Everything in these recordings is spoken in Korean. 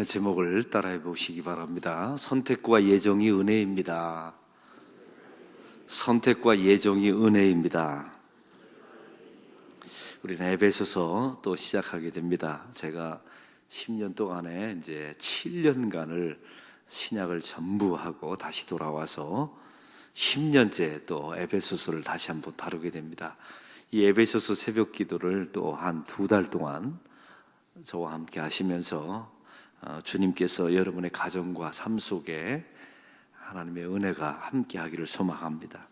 제목을 따라해 보시기 바랍니다. 선택과 예정이 은혜입니다. 선택과 예정이 은혜입니다. 우리는 에베소서 또 시작하게 됩니다. 제가 10년 동안에 이제 7년간을 신약을 전부 하고 다시 돌아와서 10년째 또 에베소서를 다시 한번 다루게 됩니다. 이 에베소서 새벽 기도를 또 한 2달 동안 저와 함께 하시면서 주님께서 여러분의 가정과 삶 속에 하나님의 은혜가 함께하기를 소망합니다.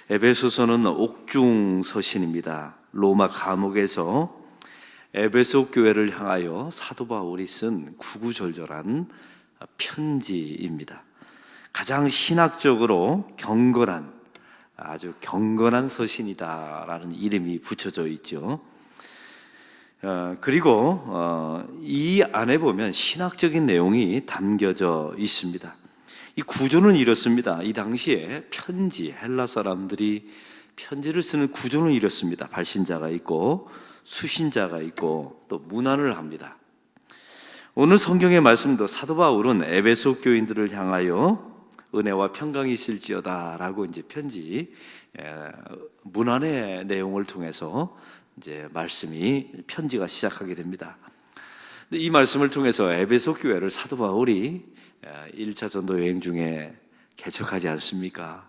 에베소서는 옥중 서신입니다. 로마 감옥에서 에베소 교회를 향하여 사도 바울이 쓴 구구절절한 편지입니다. 가장 신학적으로 경건한, 아주 경건한 서신이다라는 이름이 붙여져 있죠. 그리고 이 안에 보면 신학적인 내용이 담겨져 있습니다. 이 구조는 이렇습니다. 이 당시에 편지, 헬라 사람들이 편지를 쓰는 구조는 이렇습니다. 발신자가 있고 수신자가 있고 또 문안을 합니다. 오늘 성경의 말씀도 사도 바울은 에베소 교인들을 향하여 은혜와 평강이 있을지어다 라고 이제 편지, 문안의 내용을 통해서 이제 편지가 시작하게 됩니다. 이 말씀을 통해서 에베소 교회를 사도 바울이 1차 전도 여행 중에 개척하지 않습니까?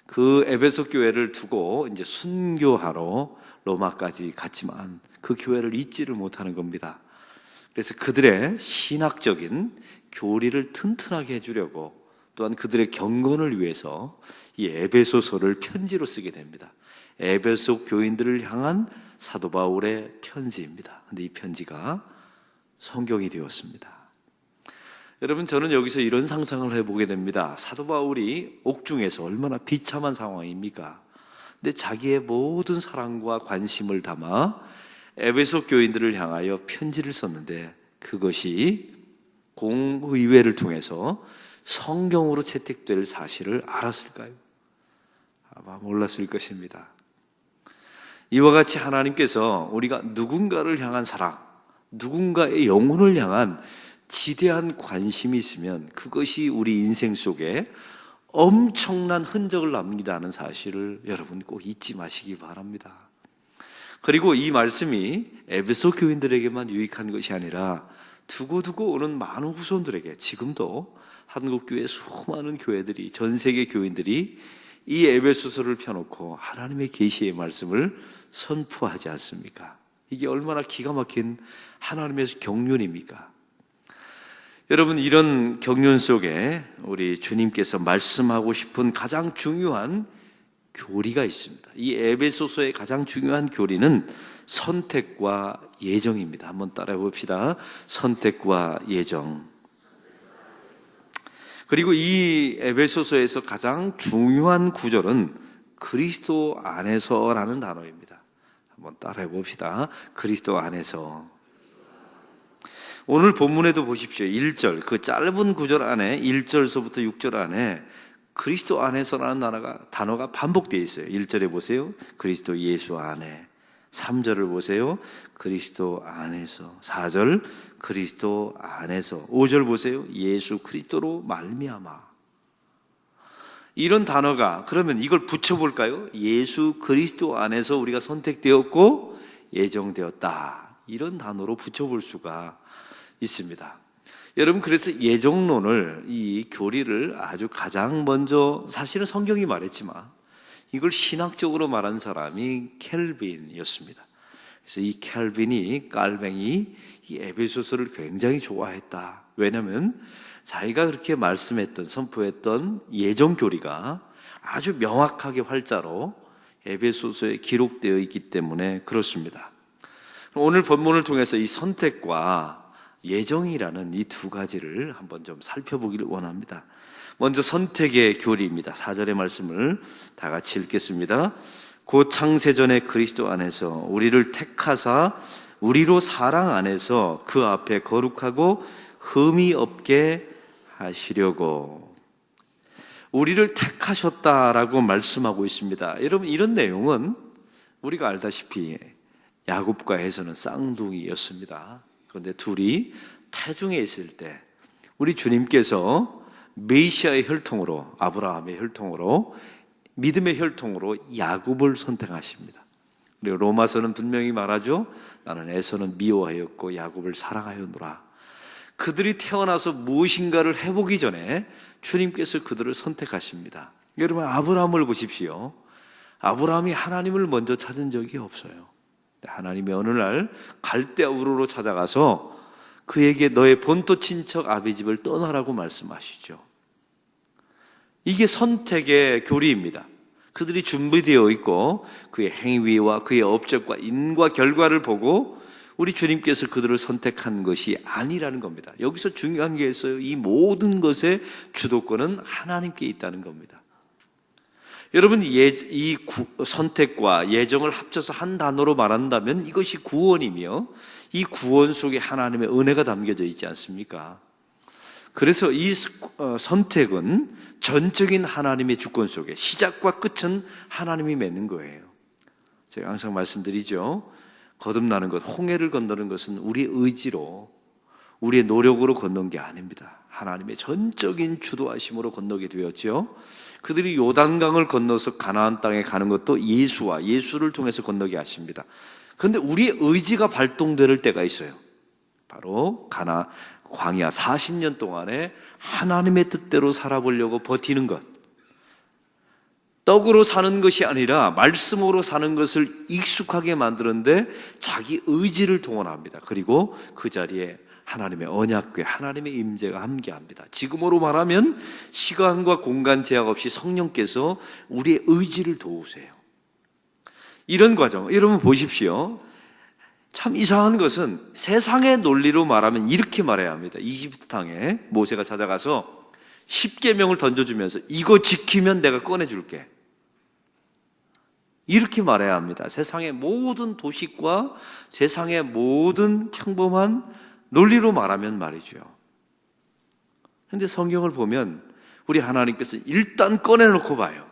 그 에베소 교회를 두고 이제 순교하러 로마까지 갔지만 그 교회를 잊지를 못하는 겁니다. 그래서 그들의 신학적인 교리를 튼튼하게 해주려고 또한 그들의 경건을 위해서 이 에베소서를 편지로 쓰게 됩니다. 에베소 교인들을 향한 사도 바울의 편지입니다. 근데 이 편지가 성경이 되었습니다. 여러분, 저는 여기서 이런 상상을 해보게 됩니다. 사도 바울이 옥중에서 얼마나 비참한 상황입니까? 근데 자기의 모든 사랑과 관심을 담아 에베소 교인들을 향하여 편지를 썼는데 그것이 공의회를 통해서 성경으로 채택될 사실을 알았을까요? 아마 몰랐을 것입니다. 이와 같이 하나님께서 우리가 누군가를 향한 사랑, 누군가의 영혼을 향한 지대한 관심이 있으면 그것이 우리 인생 속에 엄청난 흔적을 남긴다는 사실을 여러분 꼭 잊지 마시기 바랍니다. 그리고 이 말씀이 에베소 교인들에게만 유익한 것이 아니라 두고두고 오는 많은 후손들에게, 지금도 한국교회 수많은 교회들이, 전 세계 교인들이 이 에베소서를 펴놓고 하나님의 계시의 말씀을 선포하지 않습니까? 이게 얼마나 기가 막힌 하나님의 경륜입니까? 여러분, 이런 경륜 속에 우리 주님께서 말씀하고 싶은 가장 중요한 교리가 있습니다. 이 에베소서의 가장 중요한 교리는 선택과 예정입니다. 한번 따라해 봅시다. 선택과 예정. 그리고 이 에베소서에서 가장 중요한 구절은 그리스도 안에서라는 단어입니다. 한번 따라해 봅시다. 그리스도 안에서. 오늘 본문에도 보십시오. 1절, 그 짧은 구절 안에 1절서부터 6절 안에 그리스도 안에서라는 단어가 반복되어 있어요. 1절에 보세요. 그리스도 예수 안에. 3절을 보세요. 그리스도 안에서. 4절 그리스도 안에서. 5절 보세요. 예수 그리스도로 말미암아. 이런 단어가, 그러면 이걸 붙여볼까요? 예수 그리스도 안에서 우리가 선택되었고 예정되었다. 이런 단어로 붙여볼 수가 있습니다. 여러분, 그래서 예정론을, 이 교리를 아주 가장 먼저, 사실은 성경이 말했지만 이걸 신학적으로 말한 사람이 켈빈이었습니다. 그래서 이 켈빈이, 깔뱅이, 이 에베소서를 굉장히 좋아했다. 왜냐하면 자기가 그렇게 말씀했던, 선포했던 예정 교리가 아주 명확하게 활자로 에베소서에 기록되어 있기 때문에 그렇습니다. 오늘 본문을 통해서 이 선택과 예정이라는 이 두 가지를 한번 좀 살펴보기를 원합니다. 먼저 선택의 교리입니다. 4절의 말씀을 다 같이 읽겠습니다. 곧 창세전에 그리스도 안에서 우리를 택하사 우리로 사랑 안에서 그 앞에 거룩하고 흠이 없게 하시려고. 우리를 택하셨다라고 말씀하고 있습니다. 여러분, 이런 내용은 우리가 알다시피 야곱과 에서는 쌍둥이였습니다. 그런데 둘이 태중에 있을 때 우리 주님께서 메시아의 혈통으로, 아브라함의 혈통으로, 믿음의 혈통으로 야곱을 선택하십니다. 그리고 로마서는 분명히 말하죠. 나는 에서는 미워하였고 야곱을 사랑하였노라. 그들이 태어나서 무엇인가를 해보기 전에 주님께서 그들을 선택하십니다. 여러분, 아브라함을 보십시오. 아브라함이 하나님을 먼저 찾은 적이 없어요. 하나님이 어느 날 갈대아 우르로 찾아가서 그에게 너의 본토 친척 아비 집을 떠나라고 말씀하시죠. 이게 선택의 교리입니다. 그들이 준비되어 있고 그의 행위와 그의 업적과 인과 결과를 보고 우리 주님께서 그들을 선택한 것이 아니라는 겁니다. 여기서 중요한 게 있어요. 이 모든 것의 주도권은 하나님께 있다는 겁니다. 여러분, 이 선택과 예정을 합쳐서 한 단어로 말한다면 이것이 구원이며 이 구원 속에 하나님의 은혜가 담겨져 있지 않습니까? 그래서 이 선택은 전적인 하나님의 주권 속에 시작과 끝은 하나님이 맺는 거예요. 제가 항상 말씀드리죠. 거듭나는 것, 홍해를 건너는 것은 우리의 의지로, 우리의 노력으로 건넌 게 아닙니다. 하나님의 전적인 주도하심으로 건너게 되었죠. 그들이 요단강을 건너서 가나안 땅에 가는 것도 예수를 통해서 건너게 하십니다. 그런데 우리의 의지가 발동될 때가 있어요. 바로 광야 40년 동안에 하나님의 뜻대로 살아보려고 버티는 것, 떡으로 사는 것이 아니라 말씀으로 사는 것을 익숙하게 만드는데 자기 의지를 동원합니다. 그리고 그 자리에 하나님의 언약궤, 하나님의 임재가 함께합니다. 지금으로 말하면 시간과 공간 제약 없이 성령께서 우리의 의지를 도우세요. 이런 과정, 여러분 보십시오. 참 이상한 것은 세상의 논리로 말하면 이렇게 말해야 합니다. 이집트 땅에 모세가 찾아가서 10계명을 던져주면서 이거 지키면 내가 꺼내줄게, 이렇게 말해야 합니다. 세상의 모든 도식과 세상의 모든 평범한 논리로 말하면 말이죠. 그런데 성경을 보면 우리 하나님께서 일단 꺼내놓고 봐요.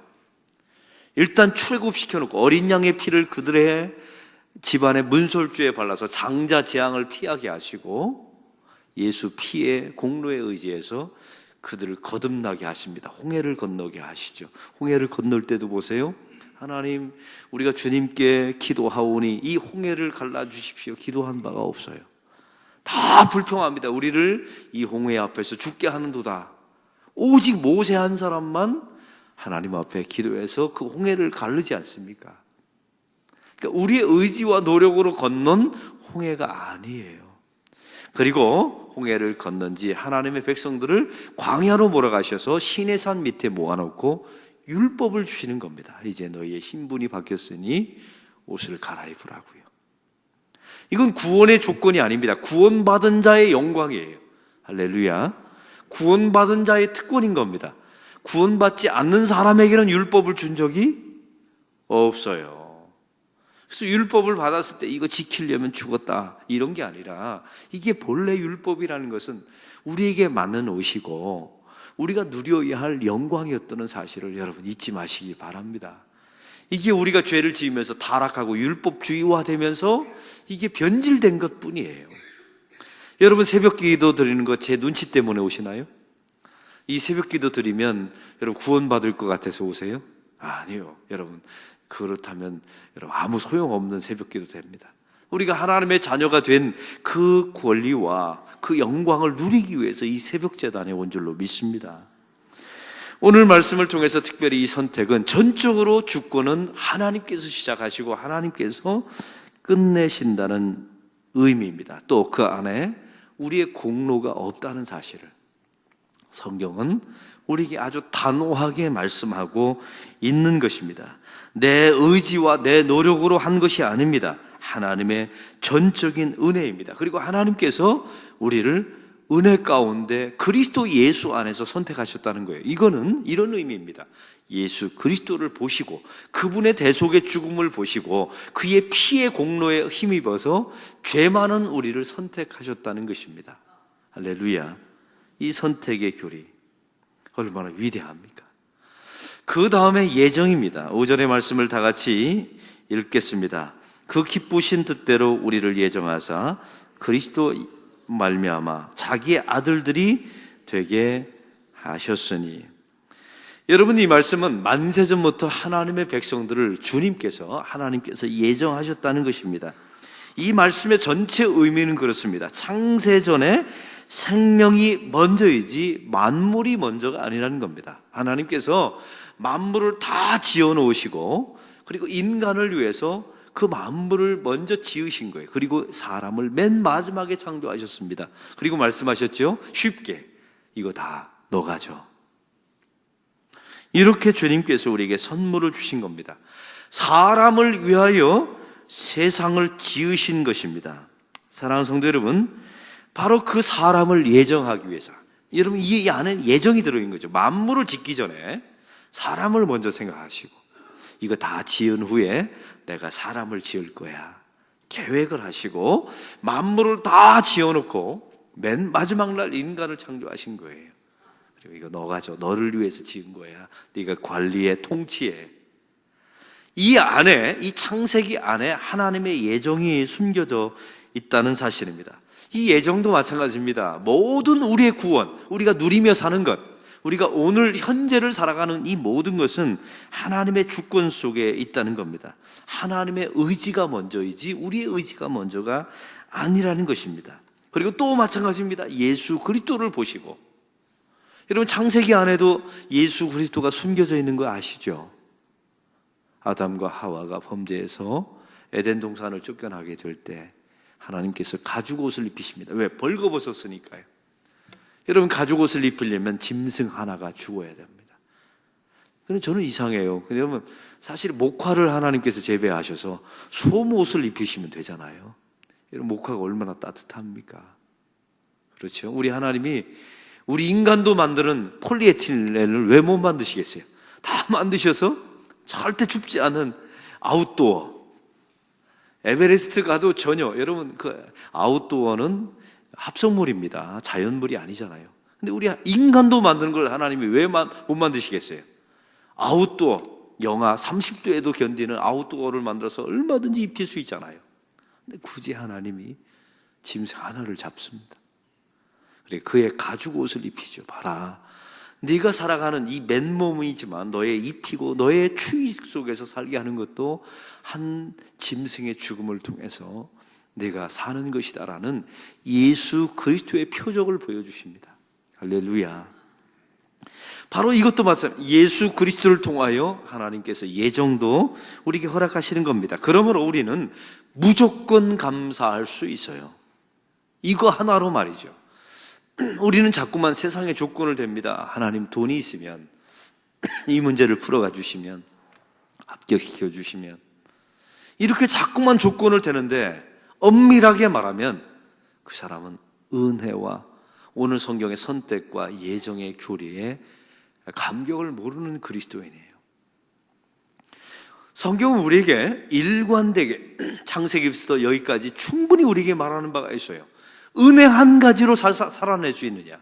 일단 출애굽시켜놓고 어린 양의 피를 그들의 집안의 문설주에 발라서 장자 재앙을 피하게 하시고 예수 피의 공로에 의지해서 그들을 거듭나게 하십니다. 홍해를 건너게 하시죠. 홍해를 건널 때도 보세요. 하나님, 우리가 주님께 기도하오니 이 홍해를 갈라주십시오. 기도한 바가 없어요. 다 불평합니다. 우리를 이 홍해 앞에서 죽게 하는도다. 오직 모세 한 사람만 하나님 앞에 기도해서 그 홍해를 가르지 않습니까? 그러니까 우리의 의지와 노력으로 건넌 홍해가 아니에요. 그리고 홍해를 건넌지 하나님의 백성들을 광야로 몰아가셔서 시내산 밑에 모아놓고 율법을 주시는 겁니다. 이제 너희의 신분이 바뀌었으니 옷을 갈아입으라고요. 이건 구원의 조건이 아닙니다. 구원받은 자의 영광이에요. 할렐루야. 구원받은 자의 특권인 겁니다. 구원받지 않는 사람에게는 율법을 준 적이 없어요. 그래서 율법을 받았을 때 이거 지키려면 죽었다, 이런 게 아니라 이게 본래 율법이라는 것은 우리에게 맞는 옷이고 우리가 누려야 할 영광이었다는 사실을 여러분 잊지 마시기 바랍니다. 이게 우리가 죄를 지으면서 타락하고 율법주의화되면서 이게 변질된 것뿐이에요. 여러분, 새벽기도 드리는 거 제 눈치 때문에 오시나요? 이 새벽기도 드리면 여러분 구원받을 것 같아서 오세요? 아니요. 여러분, 그렇다면 여러분 아무 소용없는 새벽기도 됩니다. 우리가 하나님의 자녀가 된 그 권리와 그 영광을 누리기 위해서 이 새벽제단에 온 줄로 믿습니다. 오늘 말씀을 통해서 특별히 이 선택은 전적으로 주권은 하나님께서 시작하시고 하나님께서 끝내신다는 의미입니다. 또 그 안에 우리의 공로가 없다는 사실을 성경은 우리에게 아주 단호하게 말씀하고 있는 것입니다. 내 의지와 내 노력으로 한 것이 아닙니다. 하나님의 전적인 은혜입니다. 그리고 하나님께서 우리를 은혜 가운데 그리스도 예수 안에서 선택하셨다는 거예요. 이거는 이런 의미입니다. 예수 그리스도를 보시고 그분의 대속의 죽음을 보시고 그의 피의 공로에 힘입어서 죄 많은 우리를 선택하셨다는 것입니다. 할렐루야. 이 선택의 교리 얼마나 위대합니까? 그 다음에 예정입니다. 5절의 말씀을 다 같이 읽겠습니다. 그 기쁘신 뜻대로 우리를 예정하사 그리스도 말미암아 자기의 아들들이 되게 하셨으니. 여러분, 이 말씀은 만세전부터 하나님의 백성들을 하나님께서 예정하셨다는 것입니다. 이 말씀의 전체 의미는 그렇습니다. 창세전에 생명이 먼저이지 만물이 먼저가 아니라는 겁니다. 하나님께서 만물을 다 지어 놓으시고, 그리고 인간을 위해서 그 만물을 먼저 지으신 거예요. 그리고 사람을 맨 마지막에 창조하셨습니다. 그리고 말씀하셨죠? 쉽게 이거 다 너가죠. 이렇게 주님께서 우리에게 선물을 주신 겁니다. 사람을 위하여 세상을 지으신 것입니다. 사랑하는 성도 여러분, 바로 그 사람을 예정하기 위해서, 여러분, 이 안에 예정이 들어있는 거죠. 만물을 짓기 전에 사람을 먼저 생각하시고, 이거 다 지은 후에 내가 사람을 지을 거야 계획을 하시고, 만물을 다 지어놓고 맨 마지막 날 인간을 창조하신 거예요. 그리고 이거 너가죠. 너를 위해서 지은 거야. 네가 관리해, 통치해. 이 안에, 이 창세기 안에 하나님의 예정이 숨겨져 있다는 사실입니다. 이 예정도 마찬가지입니다. 모든 우리의 구원, 우리가 누리며 사는 것, 우리가 오늘 현재를 살아가는 이 모든 것은 하나님의 주권 속에 있다는 겁니다. 하나님의 의지가 먼저이지 우리의 의지가 먼저가 아니라는 것입니다. 그리고 또 마찬가지입니다. 예수 그리스도를 보시고, 여러분, 창세기 안에도 예수 그리스도가 숨겨져 있는 거 아시죠? 아담과 하와가 범죄해서 에덴 동산을 쫓겨나게 될 때 하나님께서 가죽옷을 입히십니다. 왜? 벌거벗었으니까요. 여러분, 가죽옷을 입히려면 짐승 하나가 죽어야 됩니다. 그런데 저는 이상해요. 여러분, 사실 목화를 하나님께서 재배하셔서 솜옷을 입히시면 되잖아요. 여러분, 목화가 얼마나 따뜻합니까? 그렇죠? 우리 하나님이 우리 인간도 만드는 폴리에틸렌을 왜 못 만드시겠어요? 다 만드셔서 절대 춥지 않은 아웃도어, 에베레스트 가도 전혀, 여러분, 그 아웃도어는 합성물입니다. 자연물이 아니잖아요. 근데 우리 인간도 만드는 걸 하나님이 왜 못 만드시겠어요? 아웃도어, 영하 30도에도 견디는 아웃도어를 만들어서 얼마든지 입힐 수 있잖아요. 근데 굳이 하나님이 짐승 하나를 잡습니다. 그래, 그의 가죽옷을 입히죠. 봐라, 네가 살아가는 이 맨몸이지만 너의 입히고 너의 추위 속에서 살게 하는 것도 한 짐승의 죽음을 통해서 내가 사는 것이다라는 예수 그리스도의 표적을 보여주십니다. 할렐루야. 바로 이것도 마찬가지입니다. 예수 그리스도를 통하여 하나님께서 예정도 우리에게 허락하시는 겁니다. 그러므로 우리는 무조건 감사할 수 있어요. 이거 하나로 말이죠. 우리는 자꾸만 세상의 조건을 댑니다. 하나님, 돈이 있으면, 이 문제를 풀어가 주시면, 합격시켜 주시면, 이렇게 자꾸만 조건을 대는데, 엄밀하게 말하면 그 사람은 은혜와 오늘 성경의 선택과 예정의 교리에 감격을 모르는 그리스도인이에요. 성경은 우리에게 일관되게 창세기부터 여기까지 충분히 우리에게 말하는 바가 있어요. 은혜 한 가지로 살아낼 수 있느냐?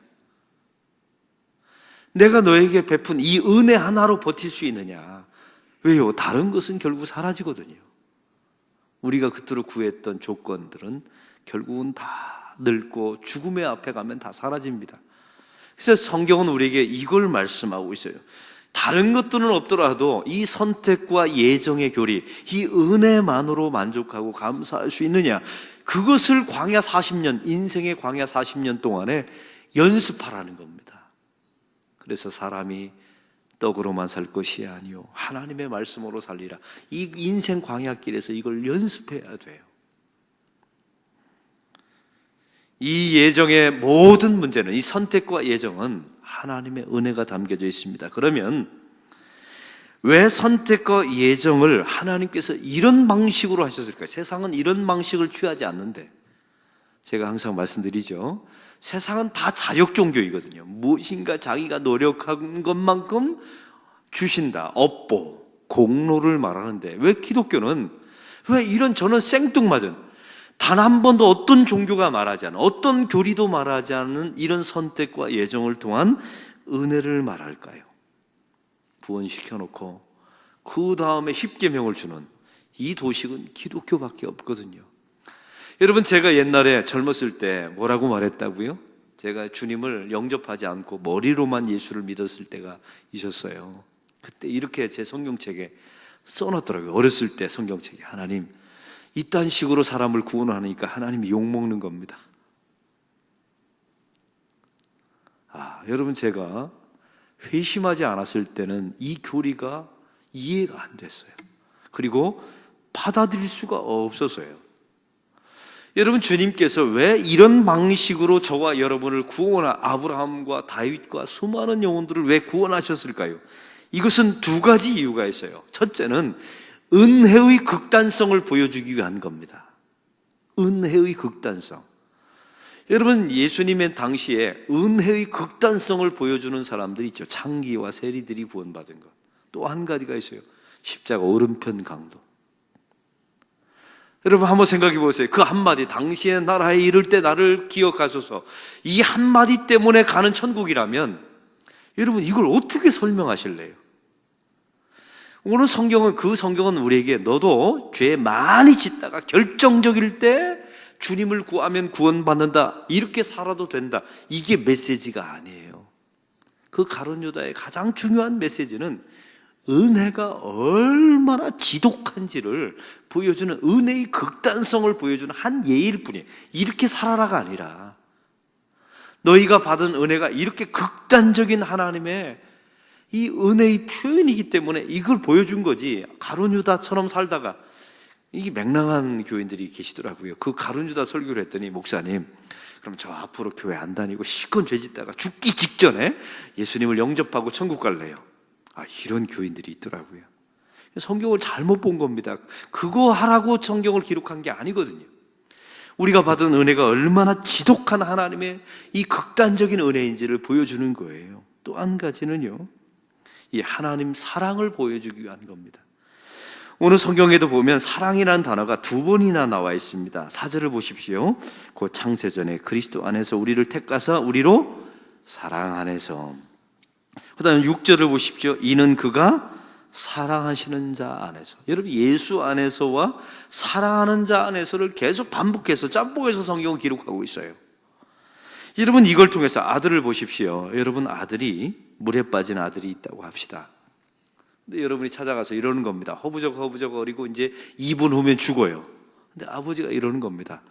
내가 너에게 베푼 이 은혜 하나로 버틸 수 있느냐? 왜요? 다른 것은 결국 사라지거든요. 우리가 그토록 구했던 조건들은 결국은 다 늙고 죽음의 앞에 가면 다 사라집니다. 그래서 성경은 우리에게 이걸 말씀하고 있어요. 다른 것들은 없더라도 이 선택과 예정의 교리, 이 은혜만으로 만족하고 감사할 수 있느냐? 그것을 광야 40년, 인생의 광야 40년 동안에 연습하라는 겁니다. 그래서 사람이 떡으로만 살 것이 아니요 하나님의 말씀으로 살리라. 이 인생 광야길에서 이걸 연습해야 돼요. 이 예정의 모든 문제는, 이 선택과 예정은 하나님의 은혜가 담겨져 있습니다. 그러면 왜 선택과 예정을 하나님께서 이런 방식으로 하셨을까요? 세상은 이런 방식을 취하지 않는데, 제가 항상 말씀드리죠. 세상은 다 자력 종교이거든요. 무엇인가 자기가 노력한 것만큼 주신다. 업보, 공로를 말하는데, 왜 기독교는, 왜 이런, 저는 생뚱맞은, 단 한 번도 어떤 종교가 말하지 않은, 어떤 교리도 말하지 않는 이런 선택과 예정을 통한 은혜를 말할까요? 구원시켜놓고 그 다음에 십계명을 주는 이 도식은 기독교밖에 없거든요. 여러분, 제가 옛날에 젊었을 때 뭐라고 말했다고요? 제가 주님을 영접하지 않고 머리로만 예수를 믿었을 때가 있었어요. 그때 이렇게 제 성경책에 써놨더라고요. 어렸을 때 성경책에. 하나님, 이딴 식으로 사람을 구원하니까 하나님이 욕먹는 겁니다. 여러분, 제가 회심하지 않았을 때는 이 교리가 이해가 안 됐어요. 그리고 받아들일 수가 없어서요. 여러분, 주님께서 왜 이런 방식으로 저와 여러분을 구원한 아브라함과 다윗과 수많은 영혼들을 왜 구원하셨을까요? 이것은 두 가지 이유가 있어요. 첫째는 은혜의 극단성을 보여주기 위한 겁니다. 은혜의 극단성. 여러분, 예수님의 당시에 은혜의 극단성을 보여주는 사람들이 있죠. 창기와 세리들이 구원받은 것. 또 한 가지가 있어요. 십자가 오른편 강도. 여러분, 한번 생각해 보세요. 그 한마디, 당신의 나라에 이를 때 나를 기억하소서. 이 한마디 때문에 가는 천국이라면 여러분, 이걸 어떻게 설명하실래요? 오늘 성경은, 그 성경은 우리에게 너도 죄 많이 짓다가 결정적일 때 주님을 구하면 구원받는다, 이렇게 살아도 된다, 이게 메시지가 아니에요. 그 가룟 유다의 가장 중요한 메시지는 은혜가 얼마나 지독한지를 보여주는, 은혜의 극단성을 보여주는 한 예일 뿐이에요. 이렇게 살아라가 아니라 너희가 받은 은혜가 이렇게 극단적인 하나님의 이 은혜의 표현이기 때문에 이걸 보여준 거지. 가룟 유다처럼 살다가, 이게 맹랑한 교인들이 계시더라고요. 그 가룟 유다 설교를 했더니, 목사님, 그럼 저 앞으로 교회 안 다니고 실컷 죄 짓다가 죽기 직전에 예수님을 영접하고 천국 갈래요. 이런 교인들이 있더라고요. 성경을 잘못 본 겁니다. 그거 하라고 성경을 기록한 게 아니거든요. 우리가 받은 은혜가 얼마나 지독한 하나님의 이 극단적인 은혜인지를 보여주는 거예요. 또 한 가지는요, 이 하나님 사랑을 보여주기 위한 겁니다. 오늘 성경에도 보면 사랑이라는 단어가 두 번이나 나와 있습니다. 4절을 보십시오. 그 창세전에 그리스도 안에서 우리를 택하사 우리로 사랑 안에서. 그 다음에 6절을 보십시오. 이는 그가 사랑하시는 자 안에서. 여러분, 예수 안에서와 사랑하는 자 안에서를 계속 반복해서 짬뽕해서 성경을 기록하고 있어요. 여러분, 이걸 통해서 아들을 보십시오. 여러분, 아들이, 물에 빠진 아들이 있다고 합시다. 근데 여러분이 찾아가서 이러는 겁니다. 허부적 거리고 이제 2분 후면 죽어요. 근데 아버지가 이러는 겁니다.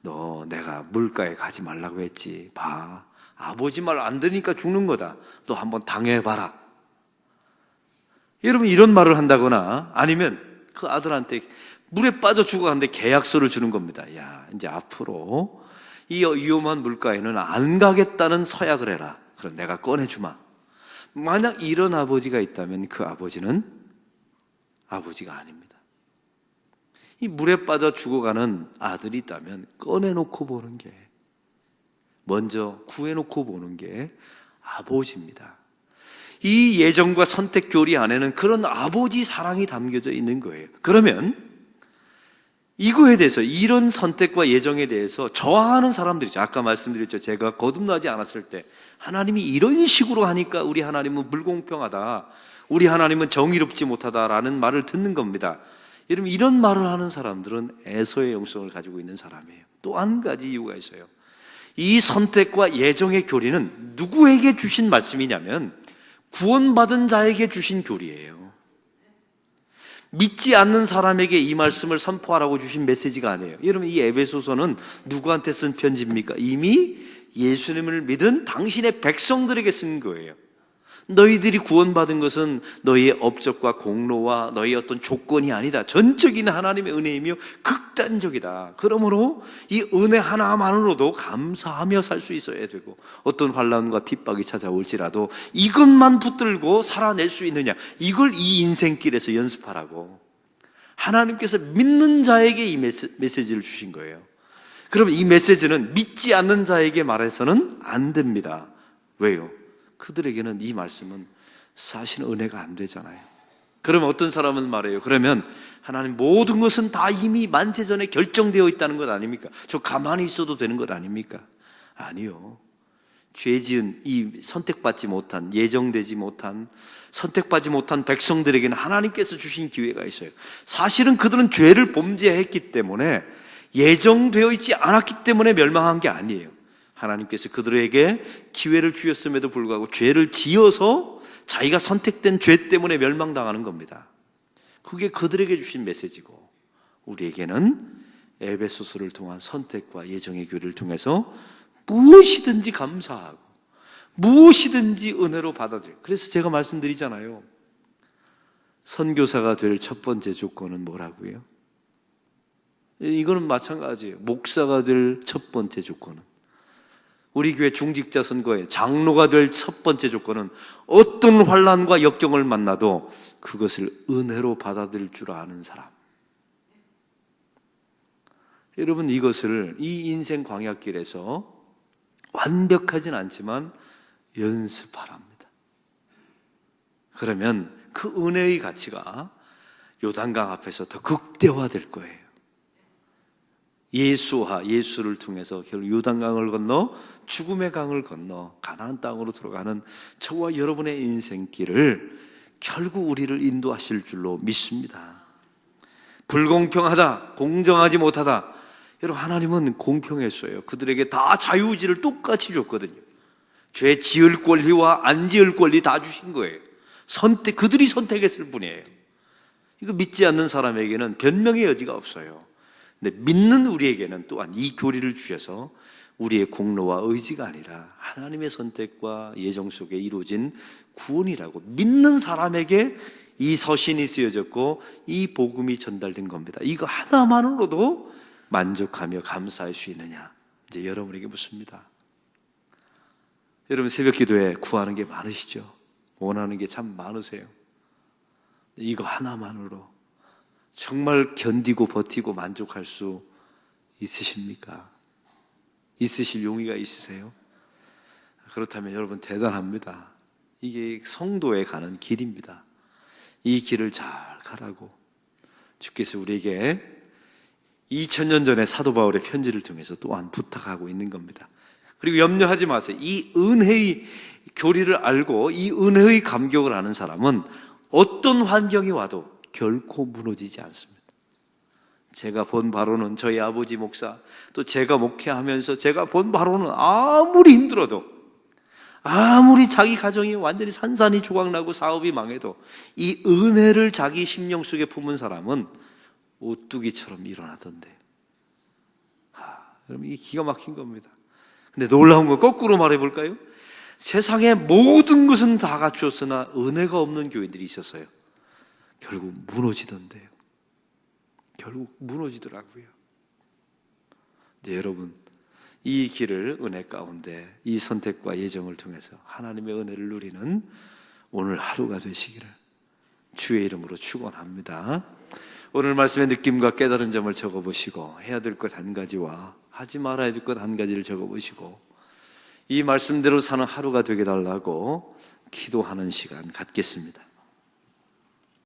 너 내가 물가에 가지 말라고 했지. 봐, 아버지 말 안 들으니까 죽는 거다. 너 한번 당해봐라. 여러분, 이런 말을 한다거나, 아니면 그 아들한테 물에 빠져 죽어가는데 계약서를 주는 겁니다. 야, 이제 앞으로 이 위험한 물가에는 안 가겠다는 서약을 해라. 그럼 내가 꺼내주마. 만약 이런 아버지가 있다면 그 아버지는 아버지가 아닙니다. 이 물에 빠져 죽어가는 아들이 있다면 꺼내놓고 보는 게, 먼저 구해놓고 보는 게 아버지입니다. 이 예정과 선택 교리 안에는 그런 아버지 사랑이 담겨져 있는 거예요. 그러면 이거에 대해서, 이런 선택과 예정에 대해서 저항하는 사람들이죠. 아까 말씀드렸죠. 제가 거듭나지 않았을 때 하나님이 이런 식으로 하니까 우리 하나님은 불공평하다, 우리 하나님은 정의롭지 못하다라는 말을 듣는 겁니다. 여러분, 이런 말을 하는 사람들은 에서의 영성을 가지고 있는 사람이에요. 또 한 가지 이유가 있어요. 이 선택과 예정의 교리는 누구에게 주신 말씀이냐면 구원받은 자에게 주신 교리예요. 믿지 않는 사람에게 이 말씀을 선포하라고 주신 메시지가 아니에요. 여러분, 이 에베소서는 누구한테 쓴 편지입니까? 이미 예수님을 믿은 당신의 백성들에게 쓴 거예요. 너희들이 구원받은 것은 너희의 업적과 공로와 너희의 어떤 조건이 아니다. 전적인 하나님의 은혜이며 극단적이다. 그러므로 이 은혜 하나만으로도 감사하며 살 수 있어야 되고, 어떤 환난과 핍박이 찾아올지라도 이것만 붙들고 살아낼 수 있느냐, 이걸 이 인생길에서 연습하라고 하나님께서 믿는 자에게 이 메시지를 주신 거예요. 그러면 이 메시지는 믿지 않는 자에게 말해서는 안 됩니다. 왜요? 그들에게는 이 말씀은 사실 은혜가 안 되잖아요. 그러면 어떤 사람은 말해요. 그러면 하나님, 모든 것은 다 이미 만세전에 결정되어 있다는 것 아닙니까? 저 가만히 있어도 되는 것 아닙니까? 아니요. 죄 지은, 이 선택받지 못한, 예정되지 못한, 선택받지 못한 백성들에게는 하나님께서 주신 기회가 있어요. 사실은 그들은 죄를 범죄했기 때문에 예정되어 있지 않았기 때문에 멸망한 게 아니에요. 하나님께서 그들에게 기회를 주셨음에도 불구하고 죄를 지어서 자기가 선택된 죄 때문에 멸망당하는 겁니다. 그게 그들에게 주신 메시지고, 우리에게는 에베소서를 통한 선택과 예정의 교리를 통해서 무엇이든지 감사하고 무엇이든지 은혜로 받아들여요. 그래서 제가 말씀드리잖아요. 선교사가 될 첫 번째 조건은 뭐라고요? 이거는 마찬가지예요. 목사가 될 첫 번째 조건은, 우리 교회 중직자 선거에 장로가 될 첫 번째 조건은 어떤 환난과 역경을 만나도 그것을 은혜로 받아들일 줄 아는 사람. 여러분, 이것을 이 인생 광야길에서 완벽하진 않지만 연습하랍니다. 그러면 그 은혜의 가치가 요단강 앞에서 더 극대화될 거예요. 예수를 통해서 결국 요단강을 건너 죽음의 강을 건너 가나안 땅으로 들어가는 저와 여러분의 인생길을 결국 우리를 인도하실 줄로 믿습니다. 불공평하다, 공정하지 못하다. 여러분, 하나님은 공평했어요. 그들에게 다 자유의지를 똑같이 줬거든요. 죄 지을 권리와 안 지을 권리 다 주신 거예요. 그들이 선택했을 뿐이에요. 이거 믿지 않는 사람에게는 변명의 여지가 없어요. 근데 믿는 우리에게는 또한 이 교리를 주셔서 우리의 공로와 의지가 아니라 하나님의 선택과 예정 속에 이루어진 구원이라고 믿는 사람에게 이 서신이 쓰여졌고 이 복음이 전달된 겁니다. 이거 하나만으로도 만족하며 감사할 수 있느냐, 이제 여러분에게 묻습니다. 여러분, 새벽 기도에 구하는 게 많으시죠? 원하는 게 참 많으세요. 이거 하나만으로 정말 견디고 버티고 만족할 수 있으십니까? 있으실 용의가 있으세요? 그렇다면 여러분 대단합니다. 이게 성도에 가는 길입니다. 이 길을 잘 가라고 주께서 우리에게 2000년 전에 사도 바울의 편지를 통해서 또한 부탁하고 있는 겁니다. 그리고 염려하지 마세요. 이 은혜의 교리를 알고 이 은혜의 감격을 아는 사람은 어떤 환경이 와도 결코 무너지지 않습니다. 제가 본 바로는 저희 아버지 목사, 또 제가 목회하면서 제가 본 바로는 아무리 힘들어도, 아무리 자기 가정이 완전히 산산이 조각나고 사업이 망해도 이 은혜를 자기 심령 속에 품은 사람은 오뚜기처럼 일어나던데. 여러분, 이게 기가 막힌 겁니다. 근데 놀라운 건 거꾸로 말해볼까요? 세상의 모든 것은 다 갖추었으나 은혜가 없는 교인들이 있었어요. 결국 무너지던데요. 결국 무너지더라고요. 이제 여러분, 이 길을 은혜 가운데 이 선택과 예정을 통해서 하나님의 은혜를 누리는 오늘 하루가 되시기를 주의 이름으로 축원합니다. 오늘 말씀의 느낌과 깨달은 점을 적어보시고 해야 될 것 한 가지와 하지 말아야 될 것 한 가지를 적어보시고 이 말씀대로 사는 하루가 되게 달라고 기도하는 시간 갖겠습니다.